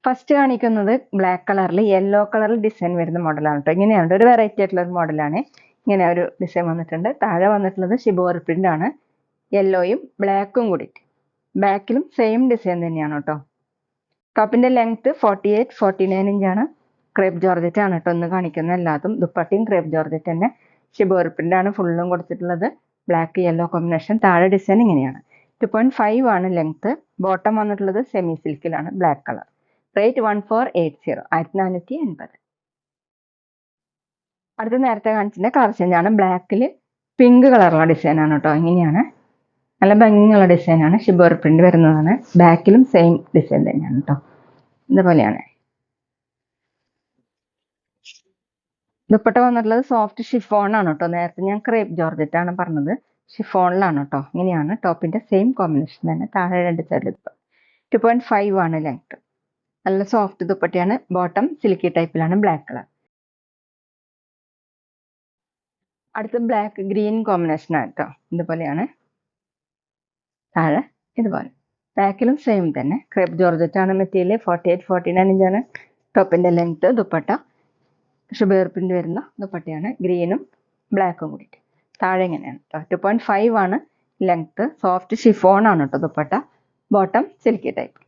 First കാണിക്കുന്നത് black കളറിൽ yellow കളറിൽ ഡിസൈൻ വരുന്ന മോഡലാണ് കേട്ടോ. ഇങ്ങനെയാണ് ഒരു വെറൈറ്റി ആയിട്ടുള്ള ഒരു മോഡലാണ്. ഇങ്ങനെ ഒരു ഡിസൈൻ വന്നിട്ടുണ്ട്. താഴെ വന്നിട്ടുള്ളത് ഷിബോറി പ്രിന്റ് ആണ്. യെല്ലോയും ബ്ലാക്കും കൂടിയിട്ട്. ബാക്കിലും സെയിം ഡിസൈൻ തന്നെയാണ് കേട്ടോ. ടോപ്പിന്റെ ലെങ്ത് 48-49 ഇഞ്ചാണ്. ക്രേപ്പ് ജോർജറ്റ് ആണ് കേട്ടോ ഒന്ന് കാണിക്കുന്ന എല്ലാതും. ദുപ്പട്ടയും ക്രേപ്പ് ജോർജറ്റ് തന്നെ. ഷിബോറി പ്രിന്റ് ആണ് ഫുള്ളും കൊടുത്തിട്ടുള്ളത്. Black yellow combination. താഴെ ഡിസൈൻ ഇങ്ങനെയാണ്. 2.5 ആണ് ലെങ്ത്. ബോട്ടം വന്നിട്ടുള്ളത് സെമി സിൽക്കിലാണ്, ബ്ലാക്ക് കളർ. റേറ്റ് 1480, 1480. അടുത്ത നേരത്തെ കാണിച്ചിട്ട് കളർ ചേഞ്ച് ആണ്. ബ്ലാക്കിൽ പിങ്ക് കളറുള്ള ഡിസൈൻ ആണ് കേട്ടോ. ഇങ്ങനെയാണ്, നല്ല ഭംഗിയുള്ള ഡിസൈനാണ്. ഷിബോറി പ്രിന്റ് വരുന്നതാണ്. ബാക്കിലും സെയിം ഡിസൈൻ തന്നെയാണ് കേട്ടോ. ഇതുപോലെയാണ്. ദുപ്പട്ട വന്നിട്ടുള്ളത് സോഫ്റ്റ് ഷിഫോൺ ആണ് കേട്ടോ. നേരത്തെ ഞാൻ ക്രേപ്പ് ജോർജറ്റ് ആണ് പറഞ്ഞത്, ഷിഫോണിലാണ് കേട്ടോ. ഇങ്ങനെയാണ് ടോപ്പിന്റെ സെയിം കോമ്പിനേഷൻ തന്നെ. താഴെ രണ്ട് സൈഡിൽ 2.5 ആണ് ലെങ്ത്. നല്ല സോഫ്റ്റ് ദുപ്പട്ടയാണ്. ബോട്ടം സിൽക്കി ടൈപ്പിലാണ്, ബ്ലാക്ക് കളർ. അടുത്ത ബ്ലാക്ക് ഗ്രീൻ കോമ്പിനേഷൻ ആണ് കേട്ടോ. ഇതുപോലെയാണ്. താഴെ ഇതുപോലെ. ബാക്കിലും സെയിം തന്നെ. ക്രേപ്പ് ജോർജറ്റ് ആണ് മെറ്റീരിയൽ. 48-49 ഇഞ്ചാണ് ടോപ്പിന്റെ ലെങ്ത്. ദുപ്പട്ട ഷിബോറി പ്രിന്റ് വരുന്ന ദുപ്പട്ടയാണ്. ഗ്രീനും ബ്ലാക്കും കൂടിയിട്ട്. താഴെ ഇങ്ങനെയാണ് കേട്ടോ. 2.5 ആണ് ലെങ്ത്. സോഫ്റ്റ് ഷിഫോൺ ആണ് കേട്ടോ ദുപ്പട്ട. Bottom silky type.